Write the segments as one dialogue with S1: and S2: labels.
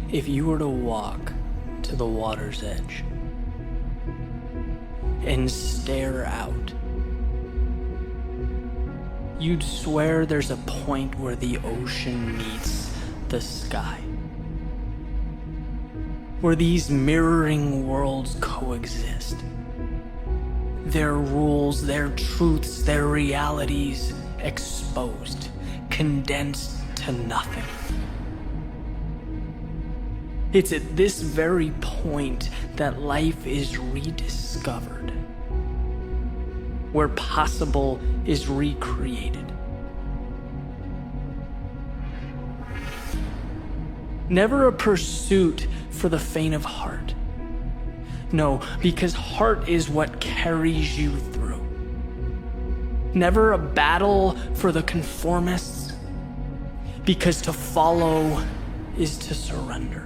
S1: If you were to walk to the water's edge and stare out, you'd swear there's a point where the ocean meets the sky, where these mirroring worlds coexist. Their rules, their truths, their realities exposed, condensed to nothing. It's at this very point that life is rediscovered, where possible is recreated. Never a pursuit for the faint of heart. No, because heart is what carries you through. Never a battle for the conformists, because to follow is to surrender.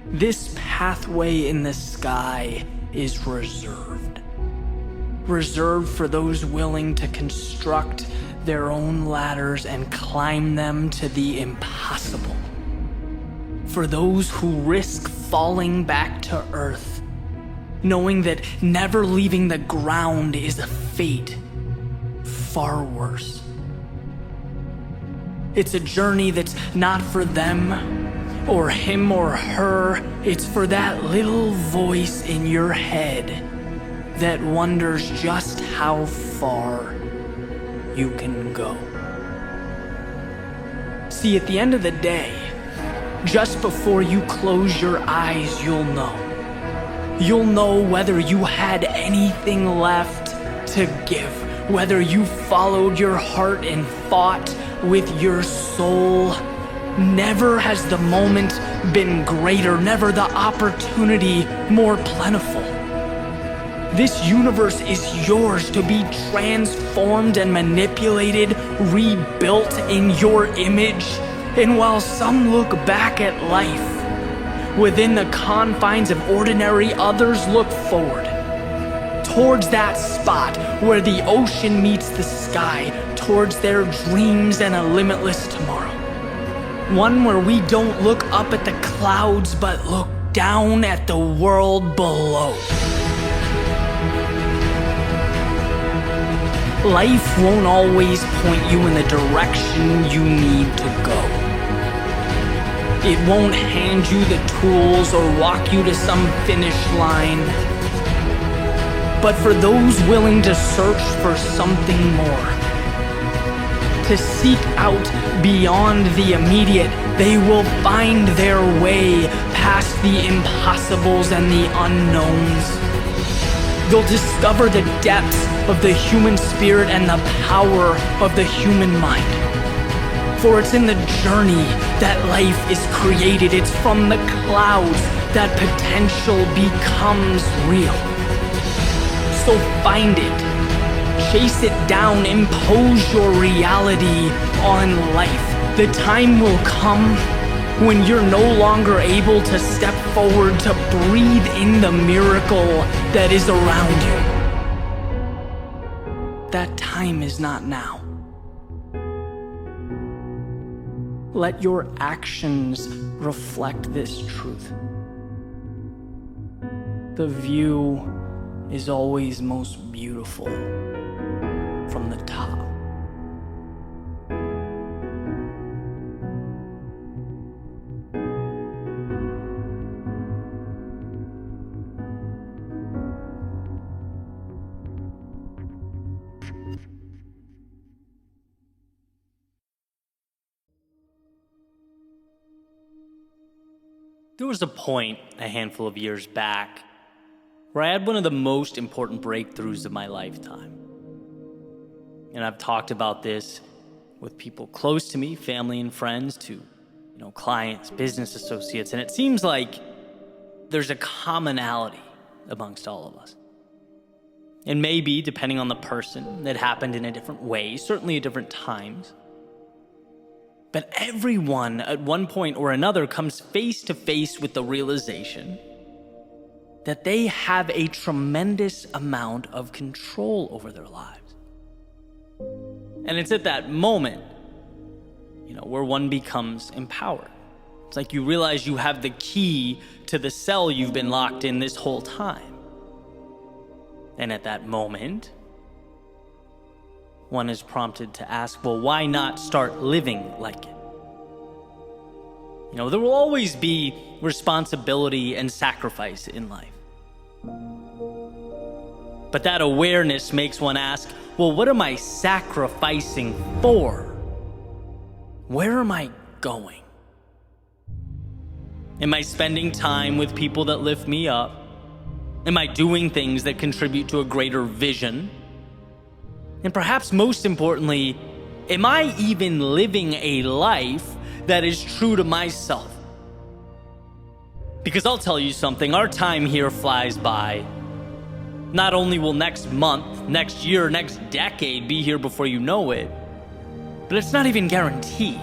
S1: This pathway in the sky is reserved. Reserved for those willing to construct their own ladders and climb them to the impossible. For those who risk falling back to earth, knowing that never leaving the ground is a fate far worse. It's a journey that's not for them or him or her. It's for that little voice in your head that wonders just how far you can go. See, at the end of the day, just before you close your eyes, you'll know. You'll know whether you had anything left to give, whether you followed your heart and fought with your soul. Never has the moment been greater, never the opportunity more plentiful. This universe is yours to be transformed and manipulated, rebuilt in your image. And while some look back at life within the confines of ordinary, others look forward towards that spot where the ocean meets the sky, towards their dreams and a limitless tomorrow. One where we don't look up at the clouds, but look down at the world below. Life won't always point you in the direction you need to go. It won't hand you the tools or walk you to some finish line. But for those willing to search for something more, to seek out beyond the immediate, they will find their way past the impossibles and the unknowns. They'll discover the depths of the human spirit and the power of the human mind. For it's in the journey that life is created. It's from the clouds that potential becomes real. So find it, chase it down, impose your reality on life. The time will come when you're no longer able to step forward to breathe in the miracle that is around you. That time is not now. Let your actions reflect this truth. The view is always most beautiful from the top. There was a point a handful of years back where I had one of the most important breakthroughs of my lifetime. And I've talked about this with people close to me, family and friends, to clients, business associates, and it seems like there's a commonality amongst all of us. And maybe, depending on the person, it happened in a different way, certainly at different times. But everyone at one point or another comes face to face with the realization that they have a tremendous amount of control over their lives. And it's at that moment, where one becomes empowered, It's like you realize you have the key to the cell you've been locked in this whole time. And at that moment, one is prompted to ask, well, why not start living like it? There will always be responsibility and sacrifice in life. But that awareness makes one ask, well, what am I sacrificing for? Where am I going? Am I spending time with people that lift me up? Am I doing things that contribute to a greater vision? And perhaps most importantly, am I even living a life that is true to myself? Because I'll tell you something, our time here flies by. Not only will next month, next year, next decade be here before you know it, but it's not even guaranteed.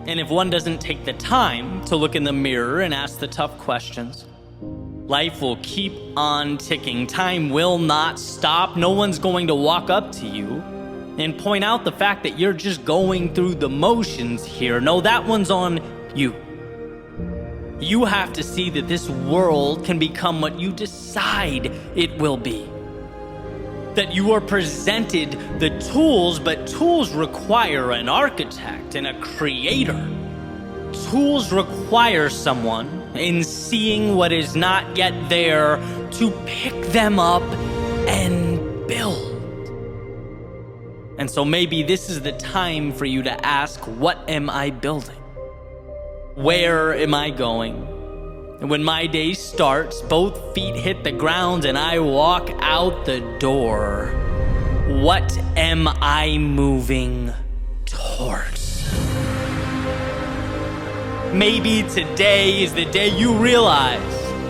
S1: And if one doesn't take the time to look in the mirror and ask the tough questions, life will keep on ticking. Time will not stop. No one's going to walk up to you and point out the fact that you're just going through the motions here. No, that one's on you. You have to see that this world can become what you decide it will be. That you are presented the tools, but tools require an architect and a creator. Tools require someone in seeing what is not yet there to pick them up and build. And so maybe this is the time for you to ask, what am I building? Where am I going? And when my day starts, both feet hit the ground and I walk out the door, what am I moving towards? Maybe today is the day you realize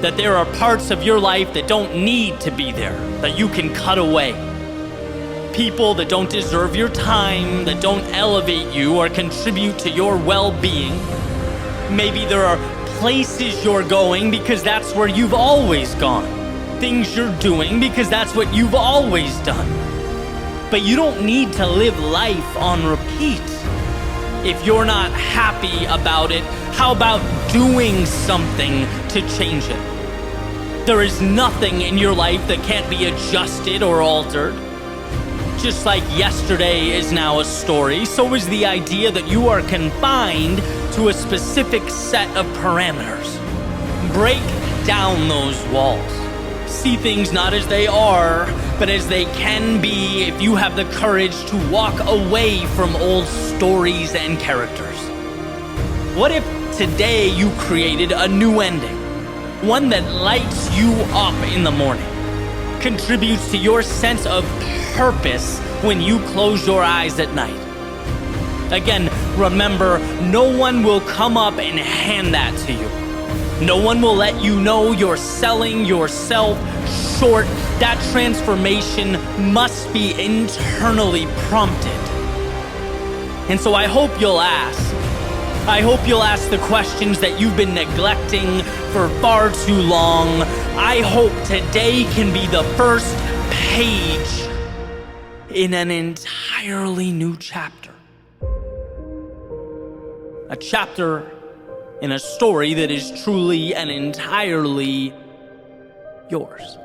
S1: that there are parts of your life that don't need to be there, that you can cut away. People that don't deserve your time, that don't elevate you or contribute to your well-being. Maybe there are places you're going because that's where you've always gone. Things you're doing because that's what you've always done. But you don't need to live life on repeat. If you're not happy about it, how about doing something to change it? There is nothing in your life that can't be adjusted or altered. Just like yesterday is now a story, so is the idea that you are confined to a specific set of parameters. Break down those walls. See things not as they are, but as they can be if you have the courage to walk away from old stories and characters. What if today you created a new ending? One that lights you up in the morning, contributes to your sense of purpose when you close your eyes at night. Again, remember, no one will come up and hand that to you. No one will let you know you're selling yourself short. That transformation must be internally prompted. And so I hope you'll ask. I hope you'll ask the questions that you've been neglecting for far too long. I hope today can be the first page in an entirely new chapter. A chapter in a story that is truly and entirely yours.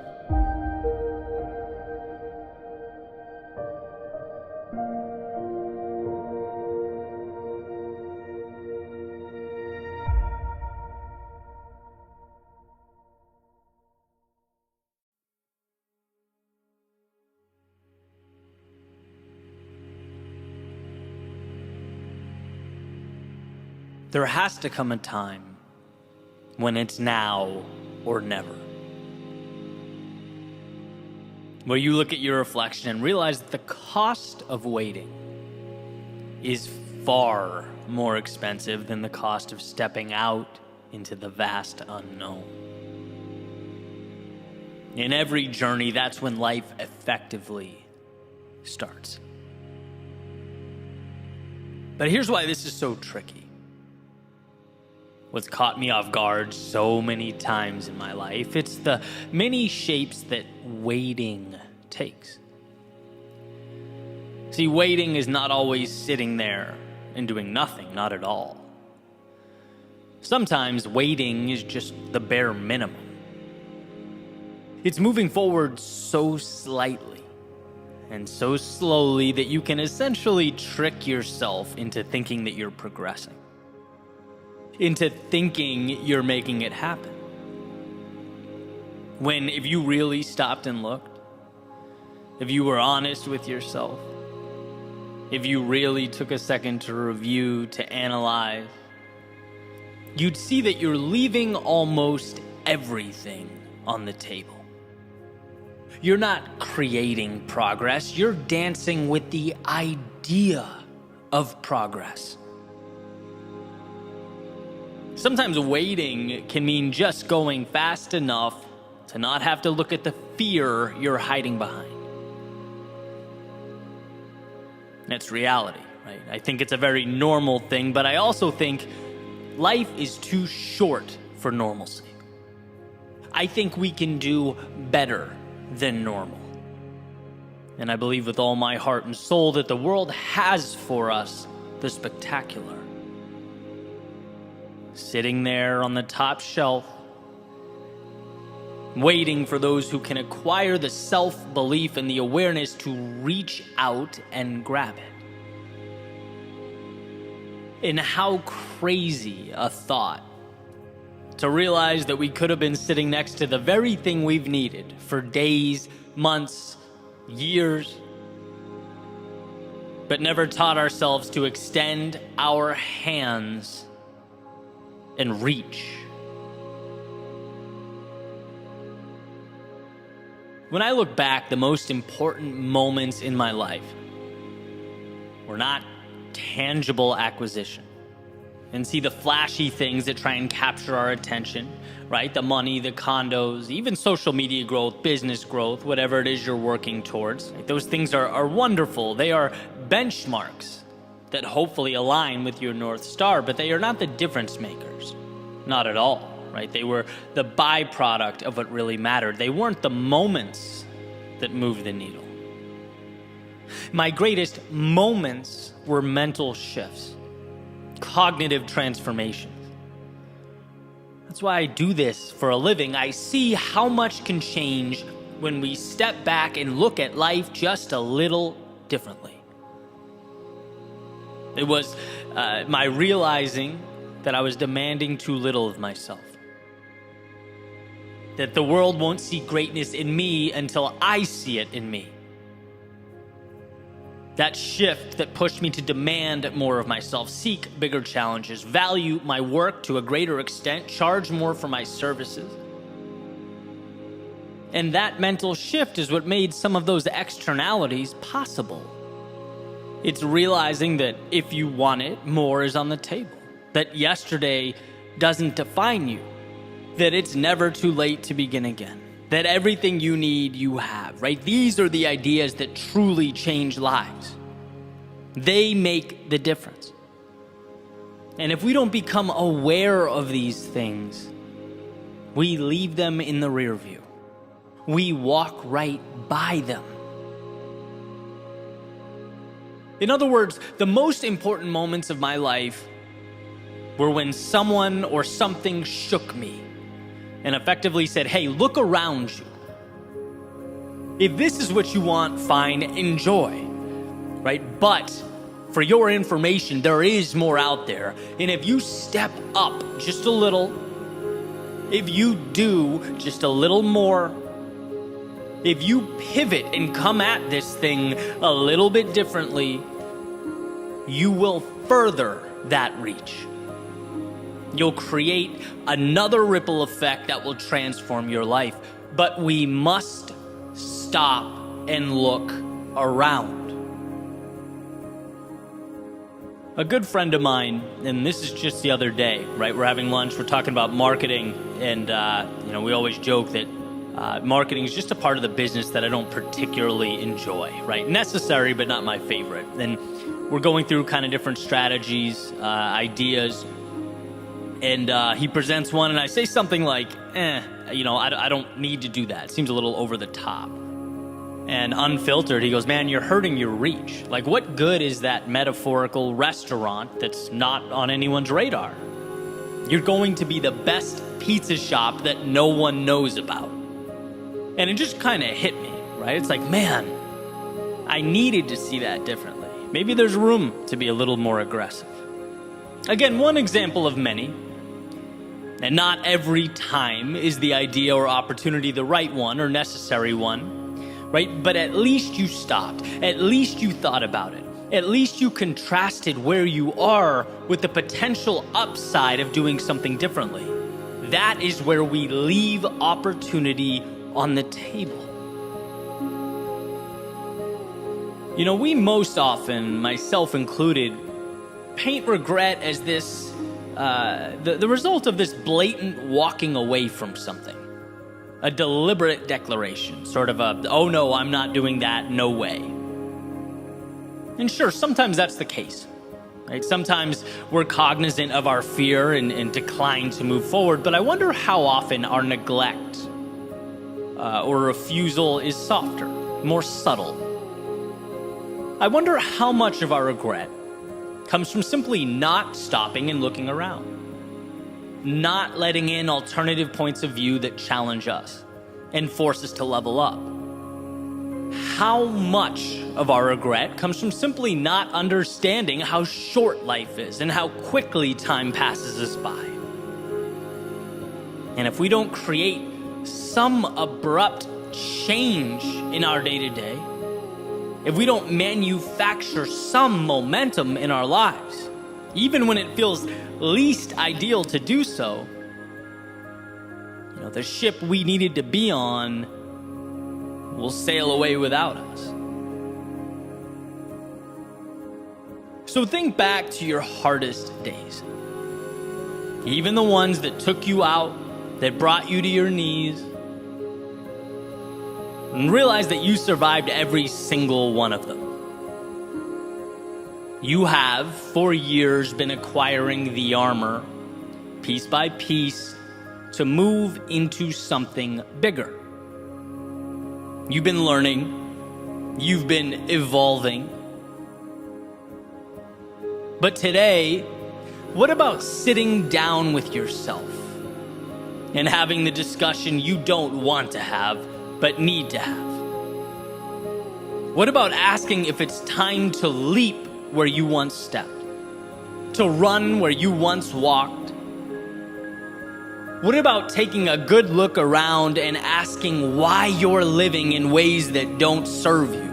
S1: There has to come a time when it's now or never. Where you look at your reflection and realize that the cost of waiting is far more expensive than the cost of stepping out into the vast unknown. In every journey, that's when life effectively starts. But here's why this is so tricky. What's caught me off guard so many times in my life, it's the many shapes that waiting takes. See, waiting is not always sitting there and doing nothing, not at all. Sometimes waiting is just the bare minimum. It's moving forward so slightly and so slowly that you can essentially trick yourself into thinking that you're progressing, into thinking you're making it happen. When if you really stopped and looked, if you were honest with yourself, if you really took a second to review, to analyze, you'd see that you're leaving almost everything on the table. You're not creating progress, you're dancing with the idea of progress. Sometimes waiting can mean just going fast enough to not have to look at the fear you're hiding behind. That's reality, right? I think it's a very normal thing, but I also think life is too short for normalcy. I think we can do better than normal. And I believe with all my heart and soul that the world has for us the spectacular. Sitting there on the top shelf, waiting for those who can acquire the self-belief and the awareness to reach out and grab it. And how crazy a thought to realize that we could have been sitting next to the very thing we've needed for days, months, years, but never taught ourselves to extend our hands and reach. When I look back, the most important moments in my life were not tangible acquisition, and see the flashy things that try and capture our attention, right? The money, the condos, even social media growth, business growth, whatever it is you're working towards. Right? Those things are wonderful. They are benchmarks that hopefully align with your North Star, but they are not the difference makers. Not at all, right? They were the byproduct of what really mattered. They weren't the moments that moved the needle. My greatest moments were mental shifts, cognitive transformations. That's why I do this for a living. I see how much can change when we step back and look at life just a little differently. It was my realizing that I was demanding too little of myself. That the world won't see greatness in me until I see it in me. That shift that pushed me to demand more of myself, seek bigger challenges, value my work to a greater extent, charge more for my services. And that mental shift is what made some of those externalities possible. It's realizing that if you want it, more is on the table. That yesterday doesn't define you. That it's never too late to begin again. That everything you need, you have, right? These are the ideas that truly change lives. They make the difference. And if we don't become aware of these things, we leave them in the rear view. We walk right by them. In other words, the most important moments of my life were when someone or something shook me and effectively said, hey, look around you. If this is what you want, fine, enjoy, right? But for your information, there is more out there. And if you step up just a little, if you do just a little more, if you pivot and come at this thing a little bit differently, you will further that reach. You'll create another ripple effect that will transform your life. But we must stop and look around. A good friend of mine, and this is just the other day, right? We're having lunch, we're talking about marketing, and we always joke that marketing is just a part of the business that I don't particularly enjoy, right? Necessary, but not my favorite. And we're going through kind of different strategies, ideas, and he presents one, and I say something like, I don't need to do that. It seems a little over the top. And unfiltered, he goes, man, you're hurting your reach. Like, what good is that metaphorical restaurant that's not on anyone's radar? You're going to be the best pizza shop that no one knows about. And it just kind of hit me, right? It's like, man, I needed to see that differently. Maybe there's room to be a little more aggressive. Again, one example of many. And not every time is the idea or opportunity the right one or necessary one, right? But at least you stopped. At least you thought about it. At least you contrasted where you are with the potential upside of doing something differently. That is where we leave opportunity on the table. You know, we most often, myself included, paint regret as this the result of this blatant walking away from something. A deliberate declaration, sort of a, oh no, I'm not doing that, no way. And sure, sometimes that's the case, right? Sometimes we're cognizant of our fear and decline to move forward, but I wonder how often our neglect or refusal is softer, more subtle. I wonder how much of our regret comes from simply not stopping and looking around, not letting in alternative points of view that challenge us and force us to level up. How much of our regret comes from simply not understanding how short life is and how quickly time passes us by. And if we don't create some abrupt change in our day-to-day, if we don't manufacture some momentum in our lives, even when it feels least ideal to do so, the ship we needed to be on will sail away without us. So think back to your hardest days. Even the ones that took you out, that brought you to your knees, and realize that you survived every single one of them. You have, for years, been acquiring the armor, piece by piece, to move into something bigger. You've been learning, you've been evolving. But today, what about sitting down with yourself and having the discussion you don't want to have, but need to have? What about asking if it's time to leap where you once stepped, to run where you once walked? What about taking a good look around and asking why you're living in ways that don't serve you?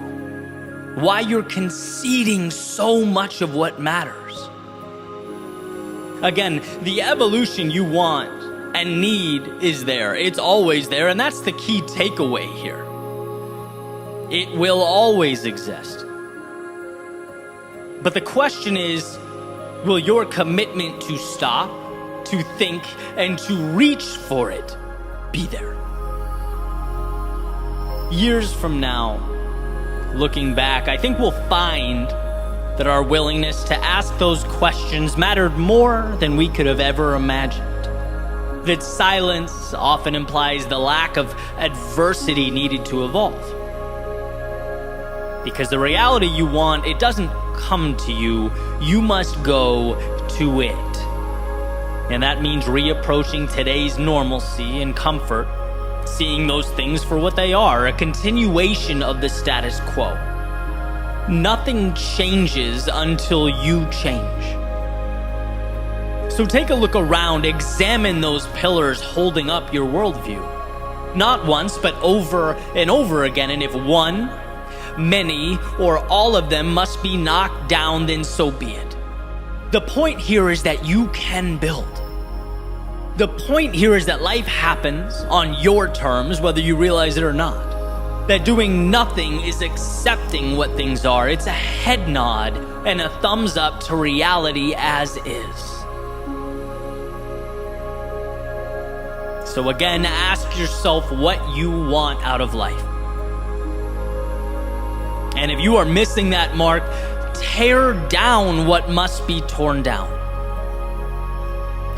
S1: Why you're conceding so much of what matters? Again, the evolution you want and need is there. It's always there, and that's the key takeaway here. It will always exist. But the question is, will your commitment to stop, to think, and to reach for it be there? Years from now, looking back, I think we'll find that our willingness to ask those questions mattered more than we could have ever imagined. That silence often implies the lack of adversity needed to evolve. Because the reality you want, it doesn't come to you. You must go to it. And that means reapproaching today's normalcy and comfort, seeing those things for what they are, a continuation of the status quo. Nothing changes until you change. So take a look around, examine those pillars holding up your worldview. Not once, but over and over again. And if one, many, or all of them must be knocked down, then so be it. The point here is that you can build. The point here is that life happens on your terms, whether you realize it or not. That doing nothing is accepting what things are. It's a head nod and a thumbs up to reality as is. So again, ask yourself what you want out of life. And if you are missing that mark, tear down what must be torn down.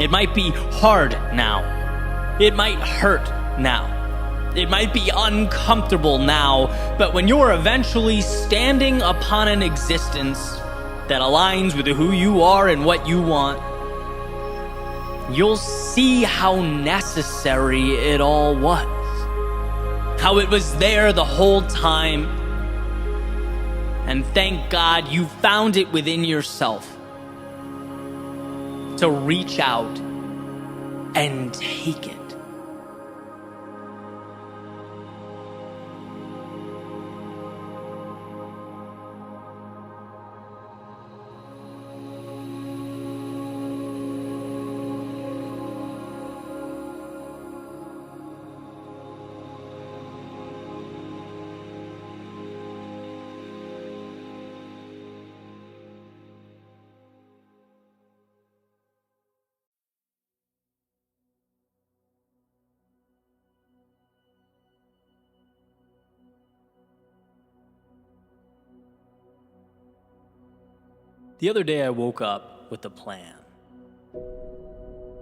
S1: It might be hard now. It might hurt now. It might be uncomfortable now, but when you're eventually standing upon an existence that aligns with who you are and what you want, you'll see how necessary it all was. How it was there the whole time. And thank God you found it within yourself to reach out and take it. The other day I woke up with a plan.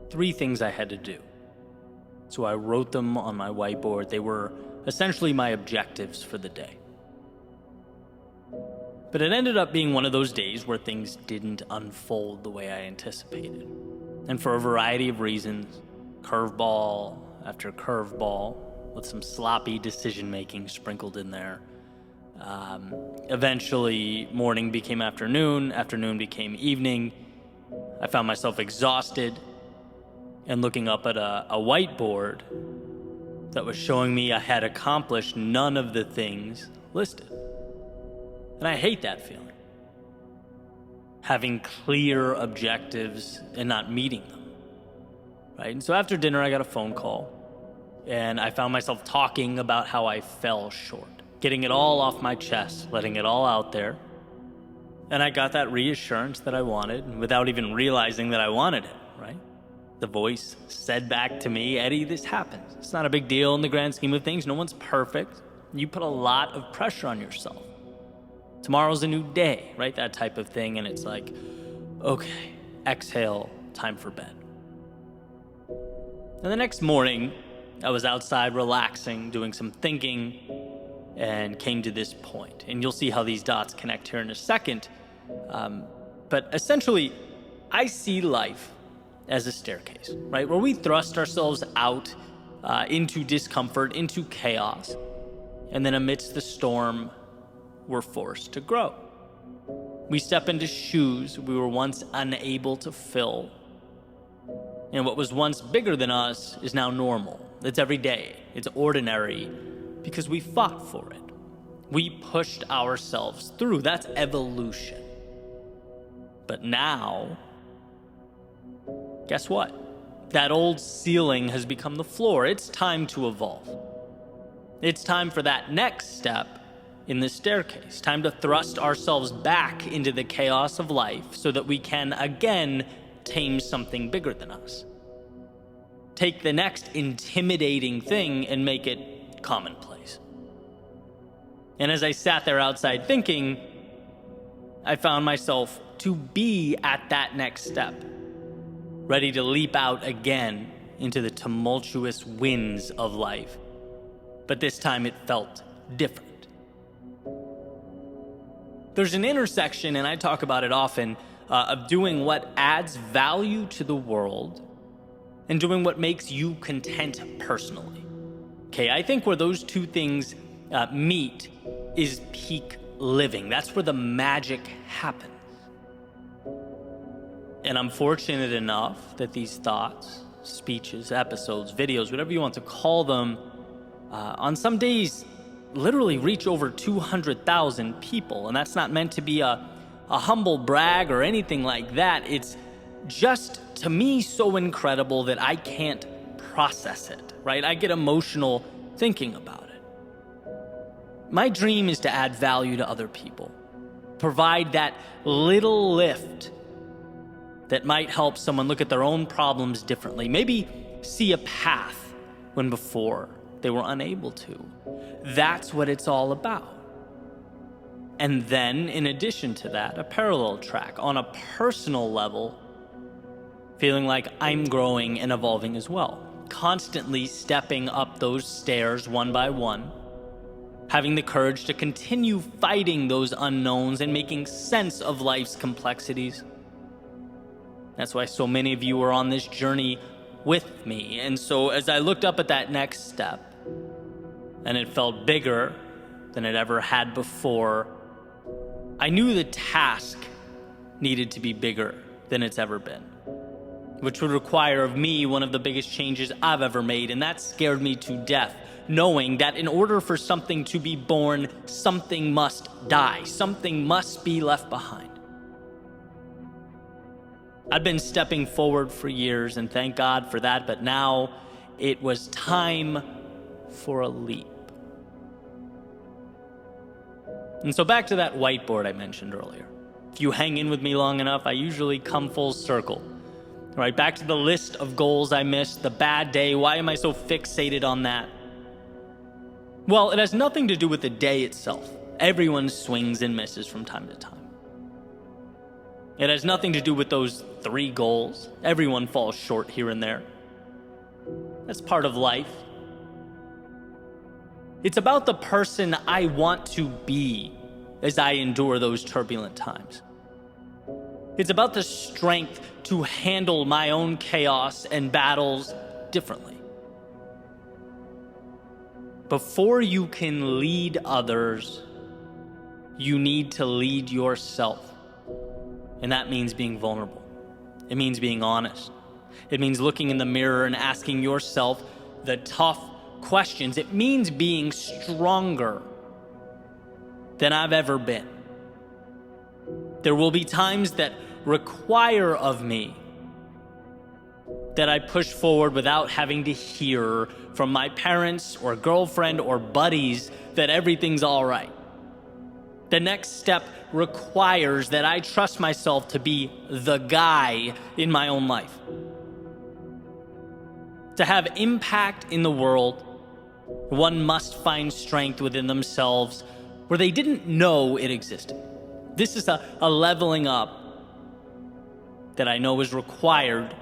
S1: 3 things I had to do. So I wrote them on my whiteboard. They were essentially my objectives for the day. But it ended up being one of those days where things didn't unfold the way I anticipated. And for a variety of reasons, curveball after curveball, with some sloppy decision-making sprinkled in there. Eventually, morning became afternoon, afternoon became evening. I found myself exhausted and looking up at a whiteboard that was showing me I had accomplished none of the things listed. And I hate that feeling. Having clear objectives and not meeting them. Right? And so after dinner, I got a phone call and I found myself talking about how I fell short. Getting it all off my chest, letting it all out there. And I got that reassurance that I wanted without even realizing that I wanted it, right? The voice said back to me, Eddie, this happens. It's not a big deal in the grand scheme of things. No one's perfect. You put a lot of pressure on yourself. Tomorrow's a new day, right? That type of thing. And it's like, okay, exhale, time for bed. And the next morning, I was outside relaxing, doing some thinking, and came to this point. And you'll see how these dots connect here in a second. But essentially, I see life as a staircase, right? Where we thrust ourselves out into discomfort, into chaos. And then amidst the storm, we're forced to grow. We step into shoes we were once unable to fill. And what was once bigger than us is now normal. It's every day. It's ordinary. Because we fought for it. We pushed ourselves through. That's evolution. But now, guess what? That old ceiling has become the floor. It's time to evolve. It's time for that next step in the staircase. Time to thrust ourselves back into the chaos of life so that we can again tame something bigger than us. Take the next intimidating thing and make it commonplace. And as I sat there outside thinking, I found myself to be at that next step, ready to leap out again into the tumultuous winds of life. But this time it felt different. There's an intersection, and I talk about it often, of doing what adds value to the world and doing what makes you content personally. Okay, I think where those two things meet is peak living. That's where the magic happens. And I'm fortunate enough that these thoughts, speeches, episodes, videos, whatever you want to call them, on some days literally reach over 200,000 people. And that's not meant to be a humble brag or anything like that. It's just, to me, so incredible that I can't process it, right? I get emotional thinking about it. My dream is to add value to other people, provide that little lift that might help someone look at their own problems differently, maybe see a path when before they were unable to. That's what it's all about. And then, in addition to that, a parallel track on a personal level, feeling like I'm growing and evolving as well, constantly stepping up those stairs one by one, having the courage to continue fighting those unknowns and making sense of life's complexities. That's why so many of you are on this journey with me. And so as I looked up at that next step, and it felt bigger than it ever had before, I knew the task needed to be bigger than it's ever been, which would require of me one of the biggest changes I've ever made, and that scared me to death, knowing that in order for something to be born, something must die, something must be left behind. I'd been stepping forward for years, and thank God for that, but now it was time for a leap. And so back to that whiteboard I mentioned earlier. If you hang in with me long enough, I usually come full circle. Right, back to the list of goals I missed, the bad day. Why am I so fixated on that? Well, it has nothing to do with the day itself. Everyone swings and misses from time to time. It has nothing to do with those 3 goals. Everyone falls short here and there. That's part of life. It's about the person I want to be as I endure those turbulent times. It's about the strength to handle my own chaos and battles differently. Before you can lead others, you need to lead yourself. And that means being vulnerable. It means being honest. It means looking in the mirror and asking yourself the tough questions. It means being stronger than I've ever been. There will be times that require of me that I push forward without having to hear from my parents or girlfriend or buddies that everything's all right. The next step requires that I trust myself to be the guy in my own life. To have impact in the world, one must find strength within themselves where they didn't know it existed. This is a leveling up that I know is required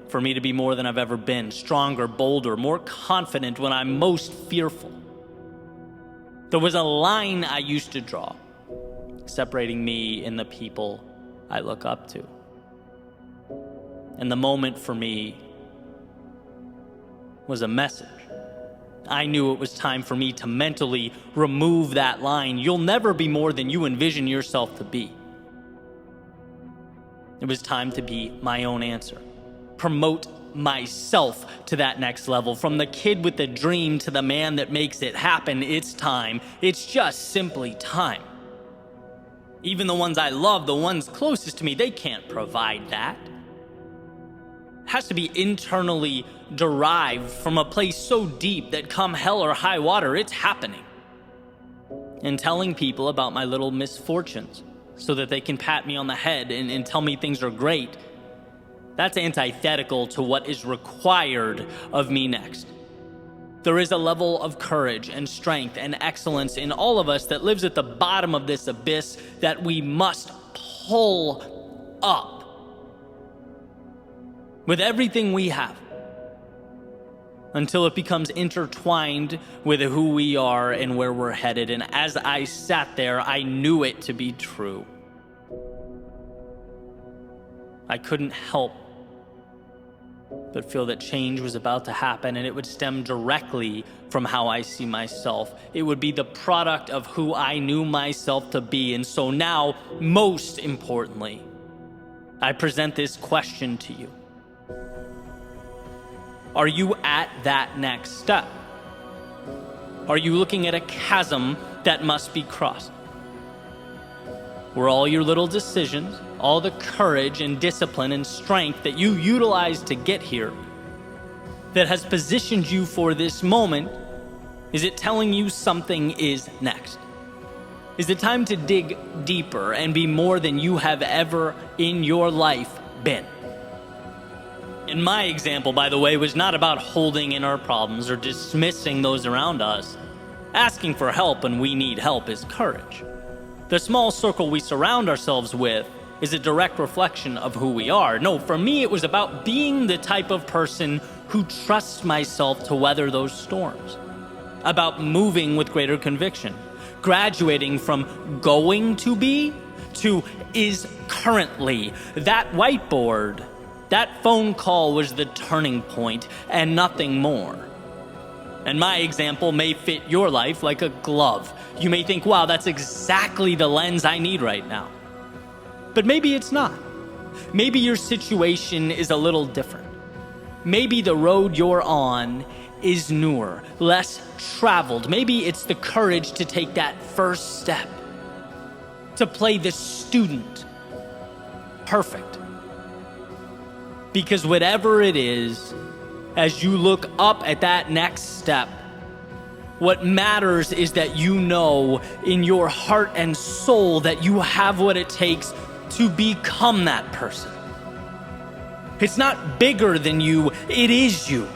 S1: for me to be more than I've ever been, stronger, bolder, more confident when I'm most fearful. There was a line I used to draw separating me and the people I look up to. And the moment for me was a message. I knew it was time for me to mentally remove that line. You'll never be more than you envision yourself to be. It was time to be my own answer. Promote myself to that next level. From the kid with the dream to the man that makes it happen, it's time. It's just simply time. Even the ones I love, the ones closest to me, they can't provide that. It has to be internally derived from a place so deep that come hell or high water, it's happening. And telling people about my little misfortunes so that they can pat me on the head and tell me things are great, that's antithetical to what is required of me next. There is a level of courage and strength and excellence in all of us that lives at the bottom of this abyss that we must pull up with everything we have until it becomes intertwined with who we are and where we're headed. And as I sat there, I knew it to be true. I couldn't help but feel that change was about to happen, and it would stem directly from how I see myself. It would be the product of who I knew myself to be. And so now, most importantly, I present this question to you. Are you at that next step? Are you looking at a chasm that must be crossed? Where all your little decisions, all the courage and discipline and strength that you utilized to get here, that has positioned you for this moment, is it telling you something is next? Is it time to dig deeper and be more than you have ever in your life been? And my example, by the way, was not about holding in our problems or dismissing those around us. Asking for help when we need help is courage. The small circle we surround ourselves with is a direct reflection of who we are. No, for me, it was about being the type of person who trusts myself to weather those storms. About moving with greater conviction. Graduating from going to be to is currently. That whiteboard That phone call was the turning point and nothing more. And my example may fit your life like a glove. You may think, wow, that's exactly the lens I need right now. But maybe it's not. Maybe your situation is a little different. Maybe the road you're on is newer, less traveled. Maybe it's the courage to take that first step, to play the student. Perfect. Because whatever it is, as you look up at that next step, what matters is that you know in your heart and soul that you have what it takes to become that person. It's not bigger than you, it is you.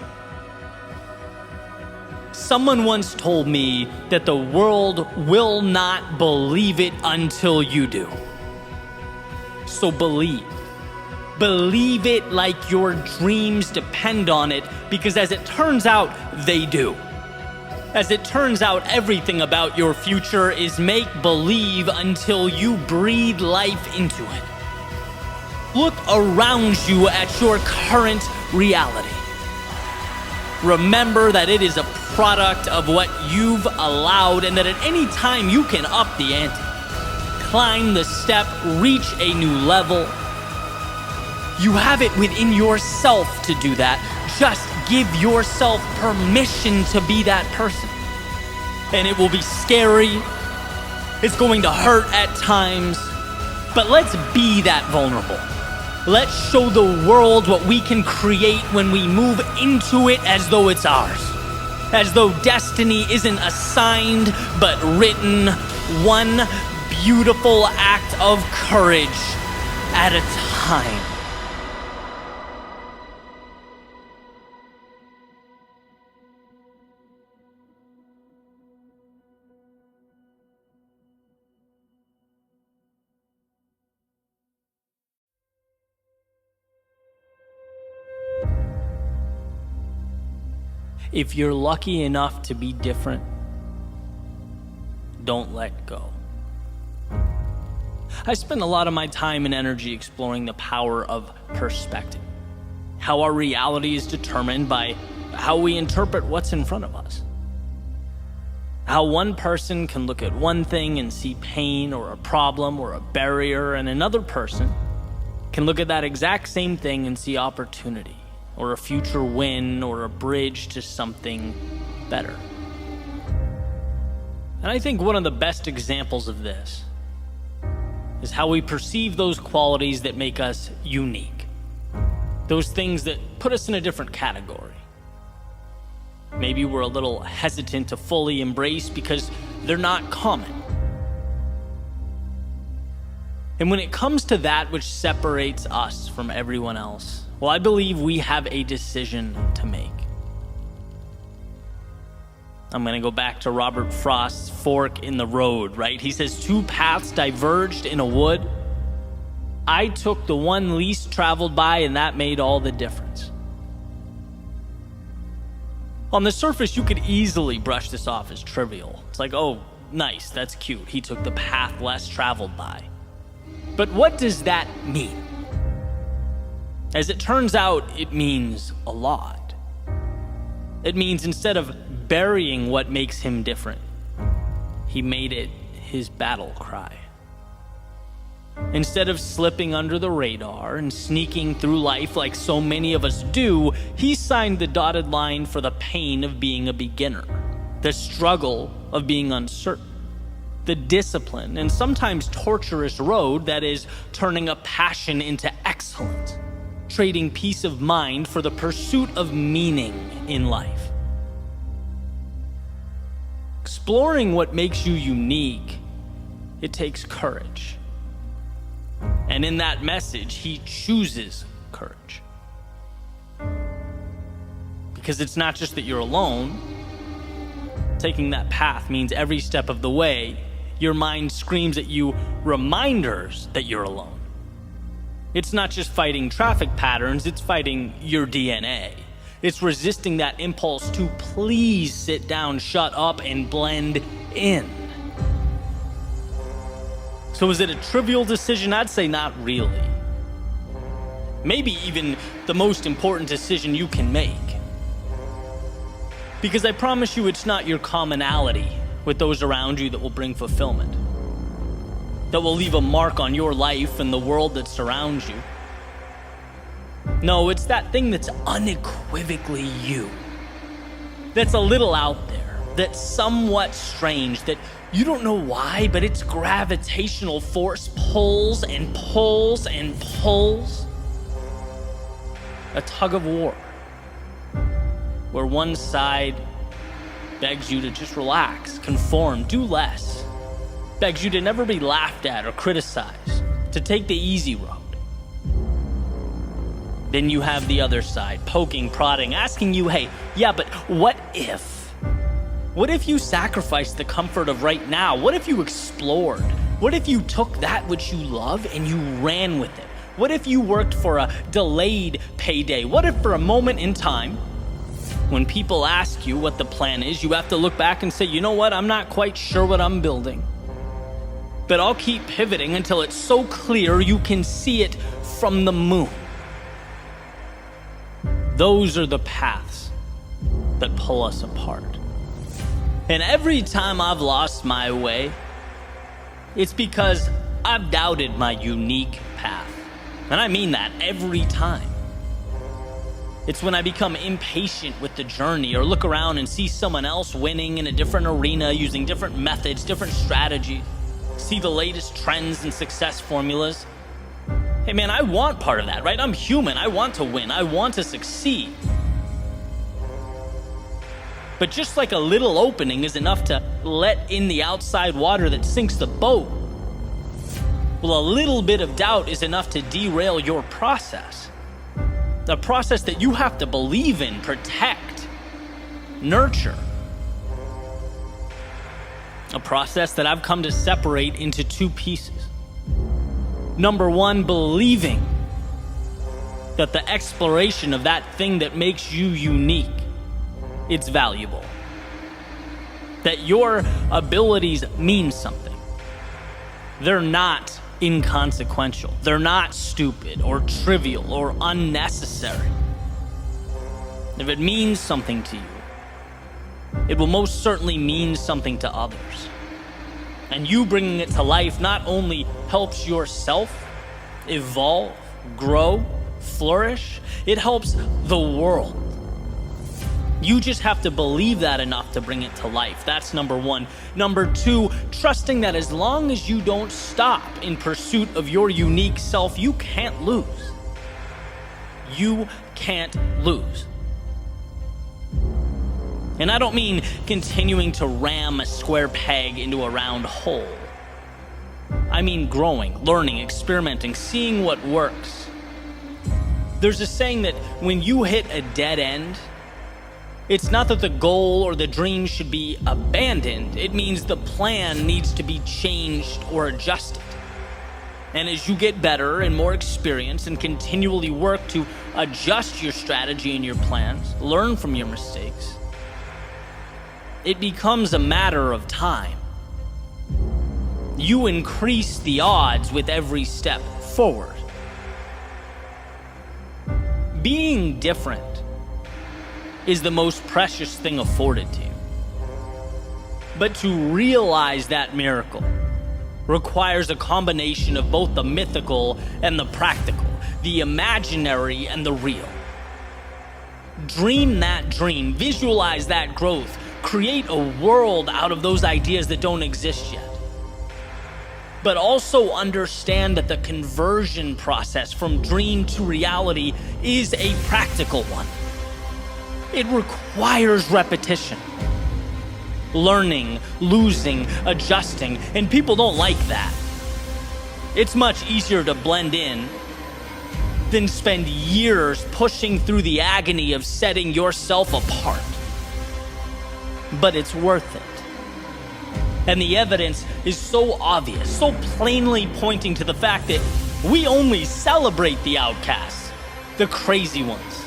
S1: Someone once told me that the world will not believe it until you do. So believe. Believe it like your dreams depend on it, because as it turns out, they do. As it turns out, everything about your future is make-believe until you breathe life into it. Look around you at your current reality. Remember that it is a product of what you've allowed, and that at any time you can up the ante, climb the step, reach a new level. You have it within yourself to do that. Just give yourself permission to be that person. And it will be scary. It's going to hurt at times. But let's be that vulnerable. Let's show the world what we can create when we move into it as though it's ours. As though destiny isn't assigned, but written, one beautiful act of courage at a time. If you're lucky enough to be different, don't let go. I spend a lot of my time and energy exploring the power of perspective, how our reality is determined by how we interpret what's in front of us. How one person can look at one thing and see pain or a problem or a barrier, and another person can look at that exact same thing and see opportunity, or a future win, or a bridge to something better. And I think one of the best examples of this is how we perceive those qualities that make us unique. Those things that put us in a different category. Maybe we're a little hesitant to fully embrace because they're not common. And when it comes to that which separates us from everyone else, well, I believe we have a decision to make. I'm going to go back to Robert Frost's fork in the road, right? He says, 2 paths diverged in a wood. I took the one least traveled by, and that made all the difference. On the surface, you could easily brush this off as trivial. It's like, oh, nice, that's cute. He took the path less traveled by. But what does that mean? As it turns out, it means a lot. It means instead of burying what makes him different, he made it his battle cry. Instead of slipping under the radar and sneaking through life like so many of us do, he signed the dotted line for the pain of being a beginner, the struggle of being uncertain, the discipline and sometimes torturous road that is turning a passion into excellence, trading peace of mind for the pursuit of meaning in life. Exploring what makes you unique, it takes courage. And in that message, he chooses courage. Because it's not just that you're alone. Taking that path means every step of the way, your mind screams at you reminders that you're alone. It's not just fighting traffic patterns, it's fighting your DNA. It's resisting that impulse to please sit down, shut up, and blend in. So is it a trivial decision? I'd say not really. Maybe even the most important decision you can make. Because I promise you it's not your commonality with those around you that will bring fulfillment, that will leave a mark on your life and the world that surrounds you. No, it's that thing that's unequivocally you, that's a little out there, that's somewhat strange, that you don't know why, but its gravitational force pulls and pulls and pulls. A tug of war, where one side begs you to just relax, conform, do less, begs you to never be laughed at or criticized, to take the easy road. Then you have the other side, poking, prodding, asking you, hey, yeah, but what if? What if you sacrificed the comfort of right now? What if you explored? What if you took that which you love and you ran with it? What if you worked for a delayed payday? What if for a moment in time, when people ask you what the plan is, you have to look back and say, you know what, I'm not quite sure what I'm building, but I'll keep pivoting until it's so clear you can see it from the moon. Those are the paths that pull us apart. And every time I've lost my way, it's because I've doubted my unique path. And I mean that every time. It's when I become impatient with the journey or look around and see someone else winning in a different arena using different methods, different strategies, see the latest trends and success formulas. Hey man, I want part of that, right? I'm human. I want to win. I want to succeed. But just like a little opening is enough to let in the outside water that sinks the boat, well, a little bit of doubt is enough to derail your process. A process that you have to believe in, protect, nurture. A process that I've come to separate into two pieces. Number one, believing that the exploration of that thing that makes you unique, it's valuable. That your abilities mean something. They're not inconsequential. They're not stupid or trivial or unnecessary. If it means something to you, it will most certainly mean something to others. And you bringing it to life not only helps yourself evolve, grow, flourish, it helps the world. You just have to believe that enough to bring it to life. That's number one. Number two, trusting that as long as you don't stop in pursuit of your unique self, you can't lose. You can't lose. And I don't mean continuing to ram a square peg into a round hole. I mean growing, learning, experimenting, seeing what works. There's a saying that when you hit a dead end, it's not that the goal or the dream should be abandoned. It means the plan needs to be changed or adjusted. And as you get better and more experienced and continually work to adjust your strategy and your plans, learn from your mistakes, it becomes a matter of time. You increase the odds with every step forward. Being different is the most precious thing afforded to you. But to realize that miracle requires a combination of both the mythical and the practical, the imaginary and the real. Dream that dream, visualize that growth, create a world out of those ideas that don't exist yet. But also understand that the conversion process from dream to reality is a practical one. It requires repetition. Learning, losing, adjusting, and people don't like that. It's much easier to blend in than spend years pushing through the agony of setting yourself apart. But it's worth it. And the evidence is so obvious, so plainly pointing to the fact that we only celebrate the outcasts, the crazy ones.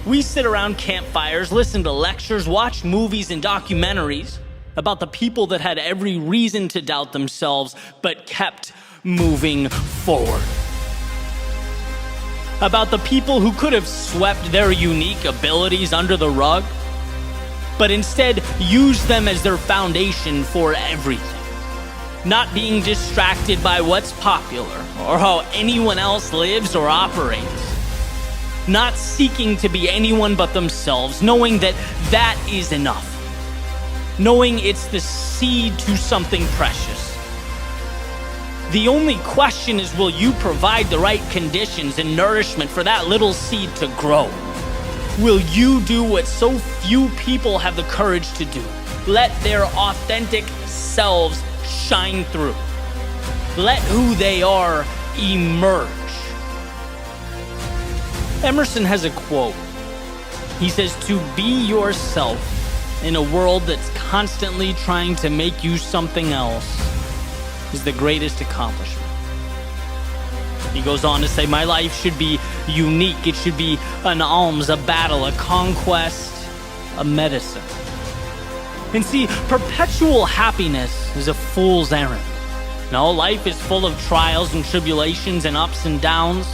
S1: We sit around campfires, listen to lectures, watch movies and documentaries about the people that had every reason to doubt themselves, but kept moving forward. about the people who could have swept their unique abilities under the rug, but instead used them as their foundation for everything. Not being distracted by what's popular or how anyone else lives or operates. Not seeking to be anyone but themselves, knowing that that is enough. Knowing it's the seed to something precious. The only question is, will you provide the right conditions and nourishment for that little seed to grow? Will you do what so few people have the courage to do? Let their authentic selves shine through. Let who they are emerge. Emerson has a quote. He says, "To be yourself in a world that's constantly trying to make you something else is the greatest accomplishment." He goes on to say, "My life should be unique. It should be an alms, a battle, a conquest, a medicine." And see, perpetual happiness is a fool's errand. No, life is full of trials and tribulations and ups and downs.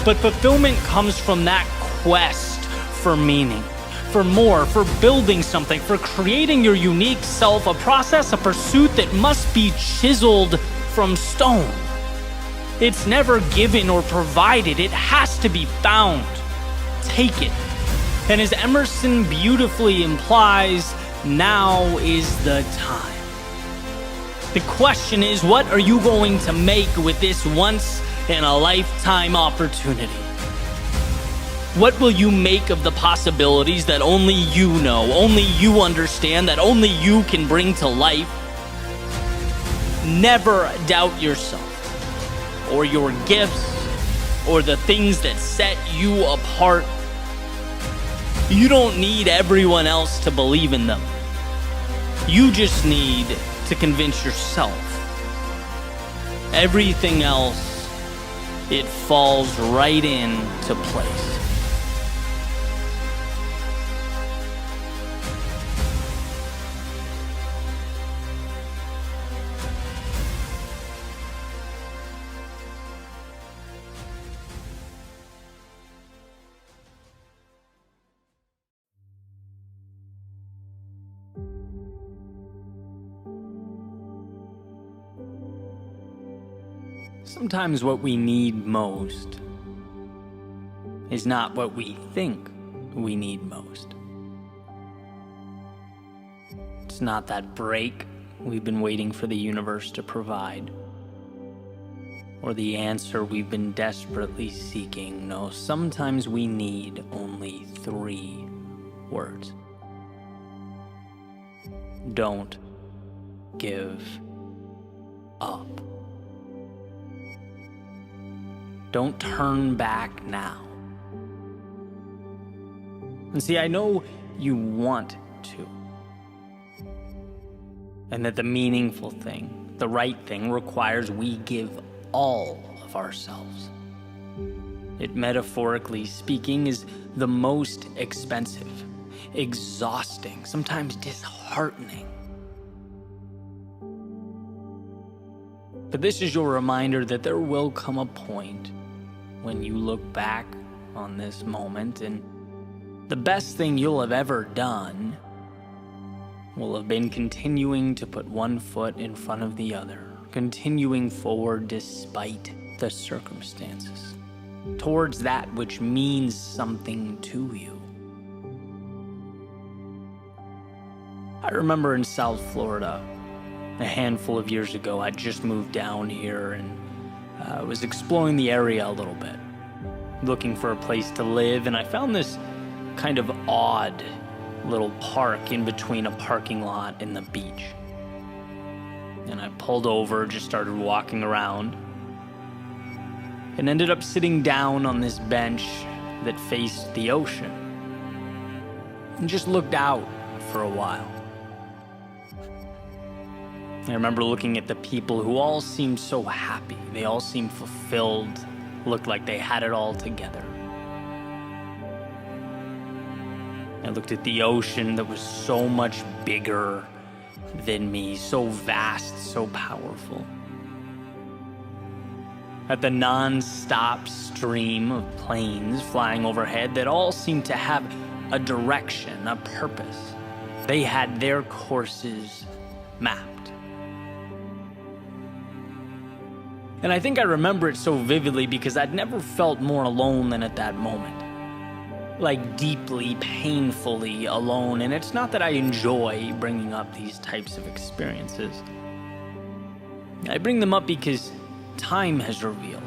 S1: But fulfillment comes from that quest for meaning, for more, for building something, for creating your unique self, a process, a pursuit that must be chiseled from stone. It's never given or provided. It has to be found. Take it. And as Emerson beautifully implies, now is the time. The question is, what are you going to make with this once-in-a-lifetime opportunity? What will you make of the possibilities that only you know, only you understand, that only you can bring to life? Never doubt yourself, or your gifts, or the things that set you apart. You don't need everyone else to believe in them. You just need to convince yourself. Everything else, it falls right into place. Sometimes what we need most is not what we think we need most. It's not that break we've been waiting for the universe to provide, or the answer we've been desperately seeking. No, sometimes we need only 3 words. Don't give up. Don't turn back now. And see, I know you want to. And that the meaningful thing, the right thing, requires we give all of ourselves. It, metaphorically speaking, is the most expensive, exhausting, sometimes disheartening. But this is your reminder that there will come a point when you look back on this moment and the best thing you'll have ever done will have been continuing to put one foot in front of the other, continuing forward despite the circumstances, towards that which means something to you. I remember in South Florida, a handful of years ago, I just moved down here and was exploring the area a little bit, looking for a place to live, and I found this kind of odd little park in between a parking lot and the beach. And I pulled over, just started walking around, and ended up sitting down on this bench that faced the ocean, and just looked out for a while. I remember looking at the people who all seemed so happy. They all seemed fulfilled, looked like they had it all together. I looked at the ocean that was so much bigger than me, so vast, so powerful. at the non-stop stream of planes flying overhead that all seemed to have a direction, a purpose. They had their courses mapped. And I think I remember it so vividly because I'd never felt more alone than at that moment. Like deeply, painfully alone. And it's not that I enjoy bringing up these types of experiences. I bring them up because time has revealed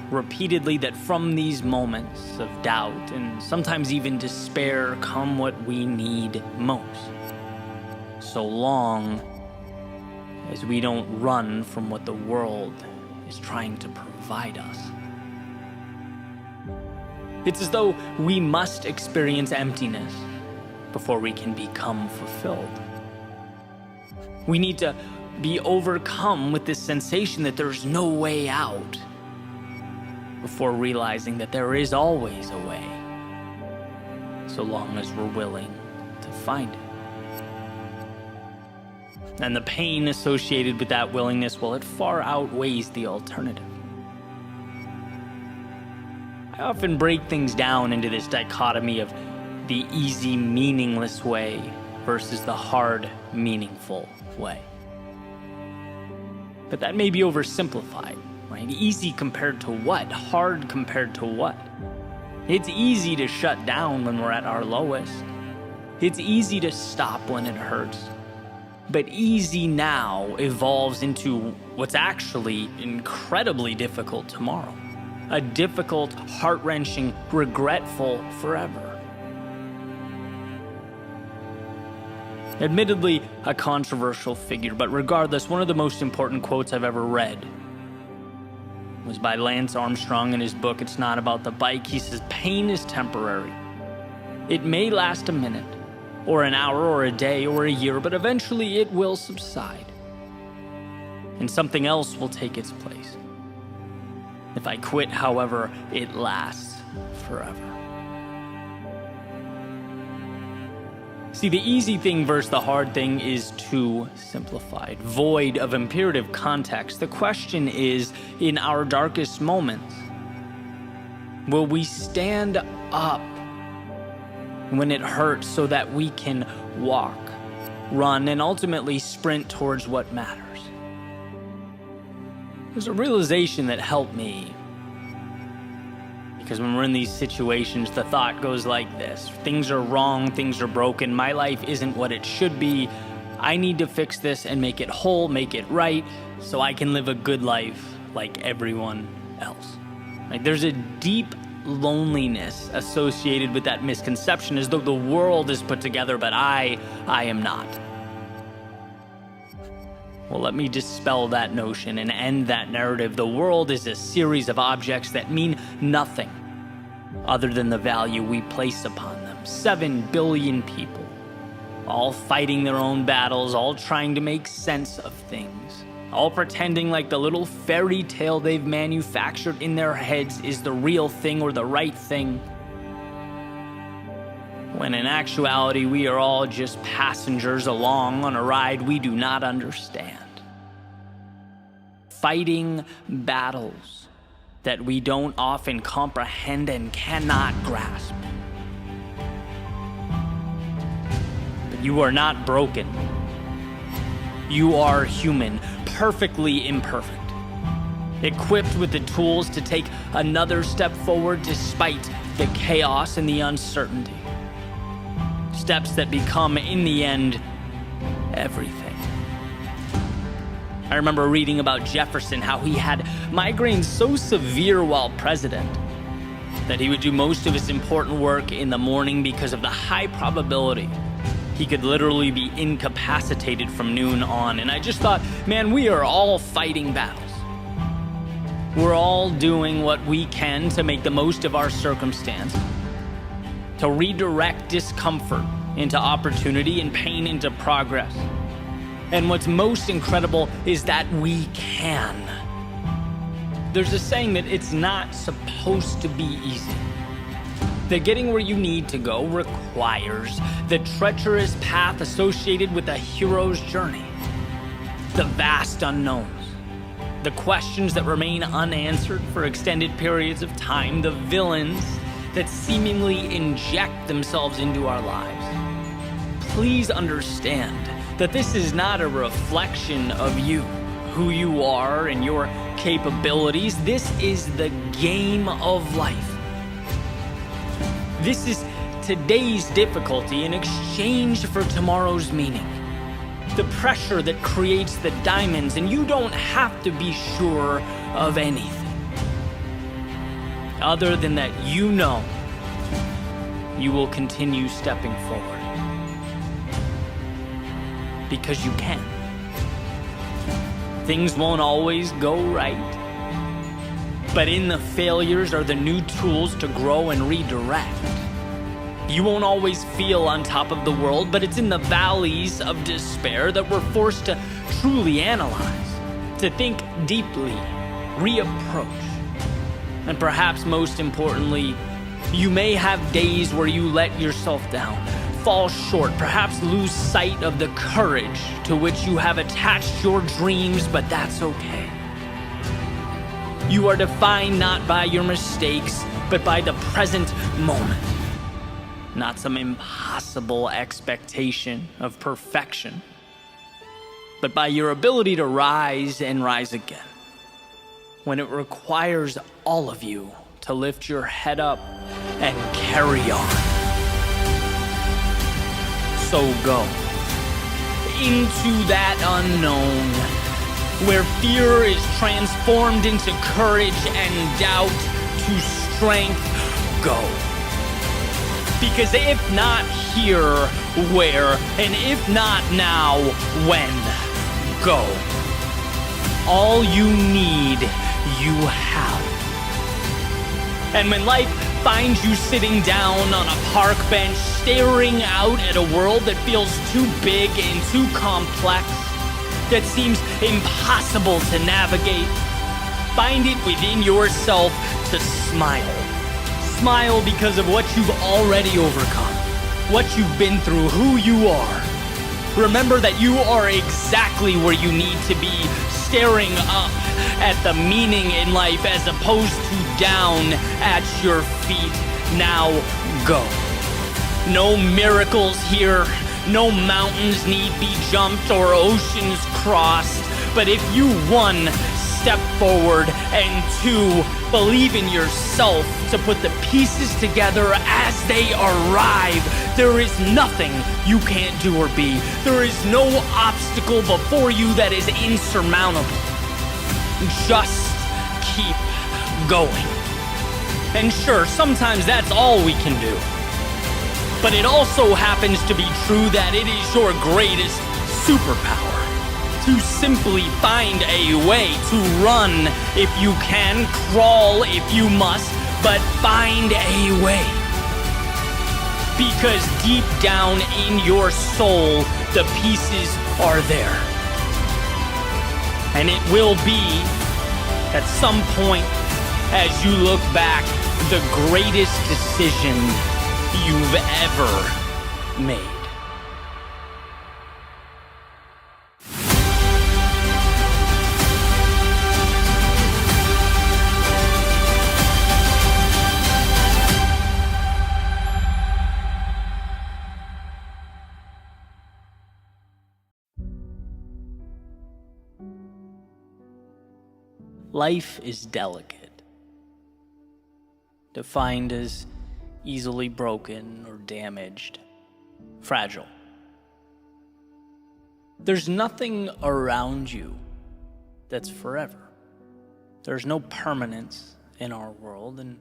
S1: repeatedly that from these moments of doubt and sometimes even despair come what we need most. So long as we don't run from what the world is trying to provide us. It's as though we must experience emptiness before we can become fulfilled. We need to be overcome with this sensation that there's no way out before realizing that there is always a way, so long as we're willing to find it. And the pain associated with that willingness, well, it far outweighs the alternative. I often break things down into this dichotomy of the easy, meaningless way versus the hard, meaningful way. But that may be oversimplified, right? Easy compared to what? Hard compared to what? It's easy to shut down when we're at our lowest. It's easy to stop when it hurts. But easy now evolves into what's actually incredibly difficult tomorrow. A difficult, heart-wrenching, regretful forever. Admittedly, a controversial figure, but regardless, one of the most important quotes I've ever read was by Lance Armstrong in his book, It's Not About the Bike. He says, pain is temporary. It may last a minute, or an hour, or a day, or a year, but eventually it will subside, and something else will take its place. If I quit, however, it lasts forever. See, the easy thing versus the hard thing is too simplified, void of imperative context. The question is, in our darkest moments, will we stand up when it hurts so that we can walk, run, and ultimately sprint towards what matters? There's a realization that helped me. Because when we're in these situations, the thought goes like this. Things are wrong, things are broken, my life isn't what it should be. I need to fix this and make it whole, make it right, so I can live a good life like everyone else. Like, there's a deep loneliness associated with that misconception, as though the world is put together, but I am not. Well, let me dispel that notion and end that narrative. The world is a series of objects that mean nothing other than the value we place upon them. 7 billion people, all fighting their own battles, all trying to make sense of things, all pretending like the little fairy tale they've manufactured in their heads is the real thing or the right thing, when in actuality we are all just passengers along on a ride we do not understand. Fighting battles that we don't often comprehend and cannot grasp. But you are not broken. You are human, perfectly imperfect, equipped with the tools to take another step forward despite the chaos and the uncertainty. Steps that become, in the end, everything. I remember reading about Jefferson, how he had migraines so severe while president that he would do most of his important work in the morning because of the high probability he could literally be incapacitated from noon on. And I just thought, man, we are all fighting battles. We're all doing what we can to make the most of our circumstance, to redirect discomfort into opportunity and pain into progress. And what's most incredible is that we can. There's a saying that it's not supposed to be easy. That getting where you need to go requires the treacherous path associated with a hero's journey, the vast unknowns, the questions that remain unanswered for extended periods of time, the villains that seemingly inject themselves into our lives. Please understand that this is not a reflection of you, who you are and your capabilities. This is the game of life. This is today's difficulty in exchange for tomorrow's meaning. The pressure that creates the diamonds, and you don't have to be sure of anything other than that you know you will continue stepping forward because you can. Things won't always go right, but in the failures are the new tools to grow and redirect. You won't always feel on top of the world, but it's in the valleys of despair that we're forced to truly analyze, to think deeply, reapproach. And perhaps most importantly, you may have days where you let yourself down, fall short, perhaps lose sight of the courage to which you have attached your dreams, but that's okay. You are defined not by your mistakes, but by the present moment. Not some impossible expectation of perfection, but by your ability to rise and rise again. When it requires all of you to lift your head up and carry on. So go into that unknown, where fear is transformed into courage and doubt to strength. Go. Because if not here, where? And if not now, when? Go. All you need, you have. And when life finds you sitting down on a park bench, staring out at a world that feels too big and too complex, that seems impossible to navigate, find it within yourself to smile. Smile because of what you've already overcome, what you've been through, who you are. Remember that you are exactly where you need to be, staring up at the meaning in life as opposed to down at your feet. Now go. No miracles here, no mountains need be jumped or oceans crossed. But if you, one, step forward, and two, believe in yourself to put the pieces together as they arrive, there is nothing you can't do or be. There is no obstacle before you that is insurmountable. Just keep going. And sure, sometimes that's all we can do. But it also happens to be true that it is your greatest superpower to simply find a way to run if you can, crawl if you must, but find a way. Because deep down in your soul, the pieces are there. And it will be, at some point, as you look back, the greatest decision you've ever made. Life is delicate, defined as easily broken or damaged, fragile. There's nothing around you that's forever. There's no permanence in our world, and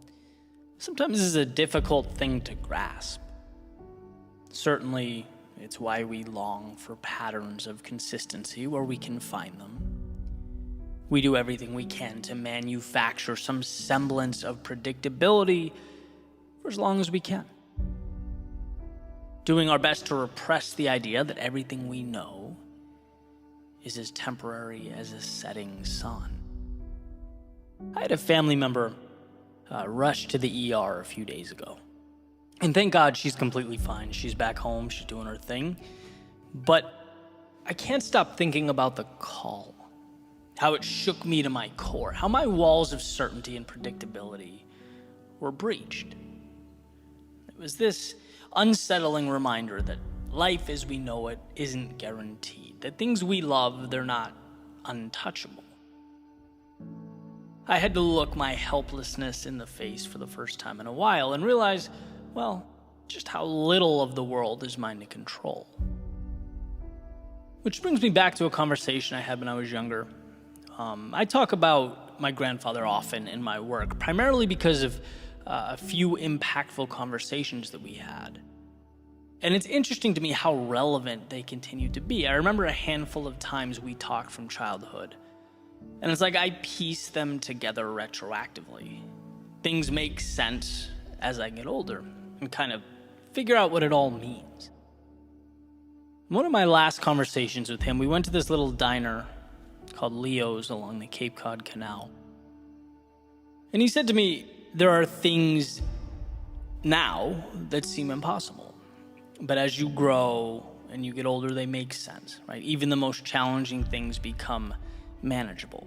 S1: sometimes this is a difficult thing to grasp. Certainly, it's why we long for patterns of consistency where we can find them. We do everything we can to manufacture some semblance of predictability for as long as we can. Doing our best to repress the idea that everything we know is as temporary as a setting sun. I had a family member rush to the ER a few days ago. And thank God she's completely fine. She's back home, she's doing her thing. But I can't stop thinking about the call. how it shook me to my core, how my walls of certainty and predictability were breached. It was this unsettling reminder that life as we know it isn't guaranteed, that things we love, they're not untouchable. I had to look my helplessness in the face for the first time in a while and realize, well, just how little of the world is mine to control. Which brings me back to a conversation I had when I was younger. I talk about my grandfather often in my work, primarily because of a few impactful conversations that we had. And it's interesting to me how relevant they continue to be. I remember a handful of times we talked from childhood, and it's like I piece them together retroactively. Things make sense as I get older and kind of figure out what it all means. One of my last conversations with him, we went to this little diner called Leo's along the Cape Cod Canal. And he said to me, there are things now that seem impossible. But as you grow and you get older, they make sense, right? Even the most challenging things become manageable.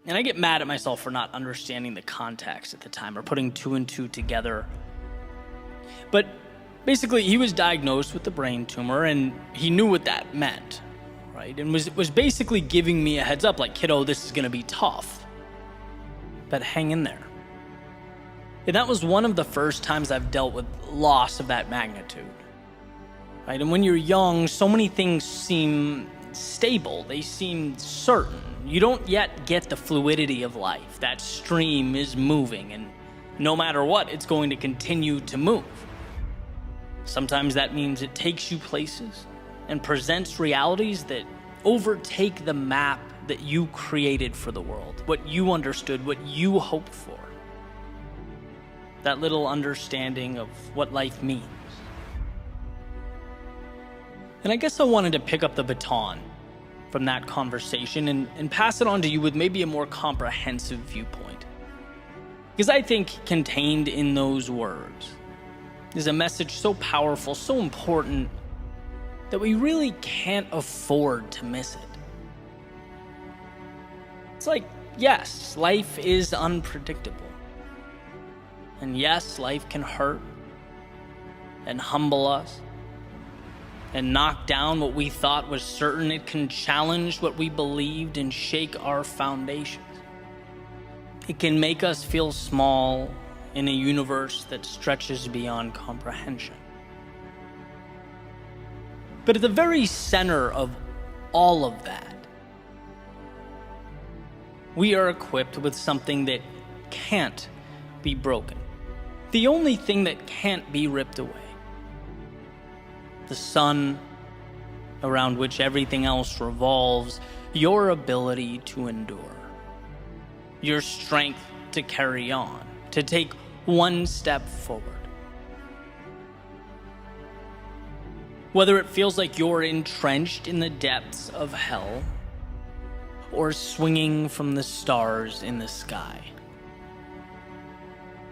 S1: And I get mad at myself for not understanding the context at the time or putting two and two together. But basically, he was diagnosed with a brain tumor and he knew what that meant, right? And was basically giving me a heads up, like, kiddo, this is gonna be tough, but hang in there. And that was one of the first times I've dealt with loss of that magnitude, right? And when you're young, so many things seem stable, they seem certain. You don't yet get the fluidity of life. That stream is moving, and no matter what, it's going to continue to move. Sometimes that means it takes you places and presents realities that overtake the map that you created for the world, what you understood, what you hoped for. That little understanding of what life means. And I guess I wanted to pick up the baton from that conversation and pass it on to you with maybe a more comprehensive viewpoint. Because I think contained in those words is a message so powerful, so important, that we really can't afford to miss it. It's like, yes, life is unpredictable. And yes, life can hurt and humble us and knock down what we thought was certain. It can challenge what we believed and shake our foundations. It can make us feel small in a universe that stretches beyond comprehension. But at the very center of all of that, we are equipped with something that can't be broken. The only thing that can't be ripped away. The sun around which everything else revolves, your ability to endure, your strength to carry on, to take one step forward. Whether it feels like you're entrenched in the depths of hell or swinging from the stars in the sky,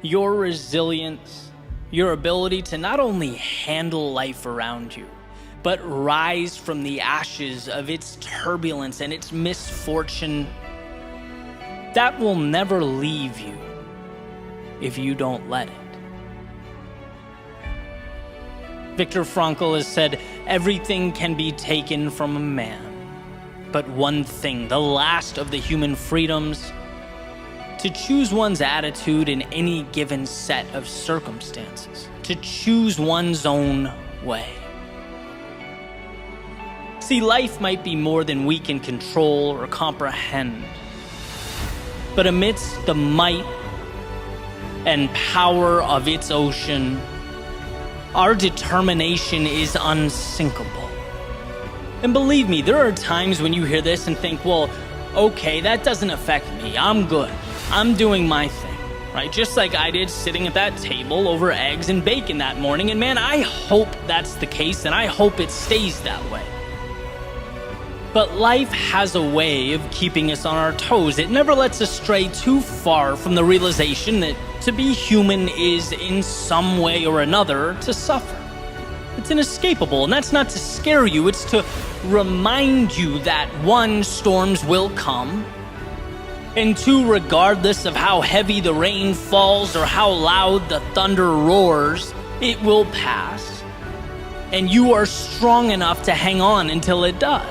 S1: your resilience, your ability to not only handle life around you, but rise from the ashes of its turbulence and its misfortune, that will never leave you if you don't let it. Viktor Frankl has said, everything can be taken from a man, but one thing, the last of the human freedoms, to choose one's attitude in any given set of circumstances, to choose one's own way. See, life might be more than we can control or comprehend, but amidst the might and power of its ocean, our determination is unsinkable. And believe me, there are times when you hear this and think, well, okay, that doesn't affect me. I'm good. I'm doing my thing, right? Just like I did sitting at that table over eggs and bacon that morning. And man, I hope that's the case, and I hope it stays that way. But life has a way of keeping us on our toes. It never lets us stray too far from the realization that to be human is, in some way or another, to suffer. It's inescapable, and that's not to scare you. It's to remind you that one, storms will come, and two, regardless of how heavy the rain falls or how loud the thunder roars, it will pass. And you are strong enough to hang on until it does.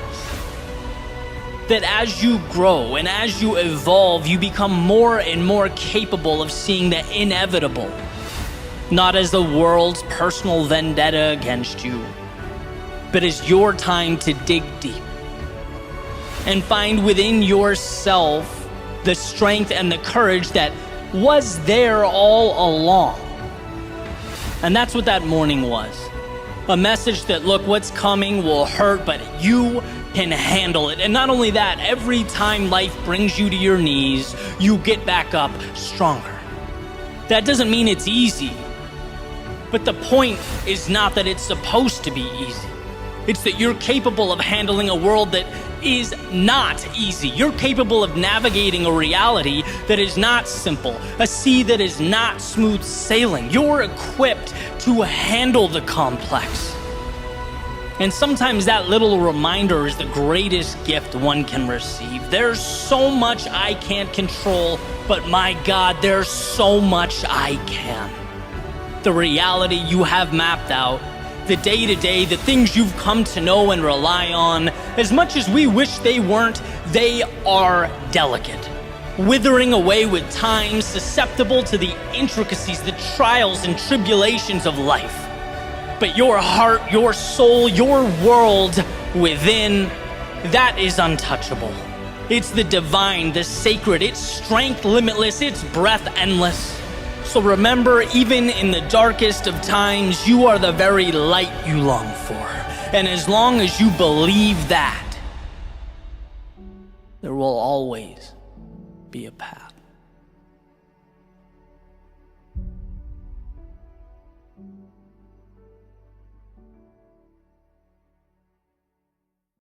S1: That as you grow and as you evolve, you become more and more capable of seeing the inevitable, not as the world's personal vendetta against you, but as your time to dig deep and find within yourself the strength and the courage that was there all along. And that's what that morning was. A message that, look, what's coming will hurt, but you can handle it. And not only that, every time life brings you to your knees, you get back up stronger. That doesn't mean it's easy, but the point is not that it's supposed to be easy. It's that you're capable of handling a world that is not easy. You're capable of navigating a reality that is not simple, a sea that is not smooth sailing. You're equipped to handle the complex. And sometimes that little reminder is the greatest gift one can receive. There's so much I can't control, but my God, there's so much I can. The reality you have mapped out, the day-to-day, the things you've come to know and rely on, as much as we wish they weren't, they are delicate, withering away with time, susceptible to the intricacies, the trials and tribulations of life. But your heart, your soul, your world within, that is untouchable. It's the divine, the sacred, its strength limitless, its breath endless. So remember, even in the darkest of times, you are the very light you long for. And as long as you believe that, there will always be a path.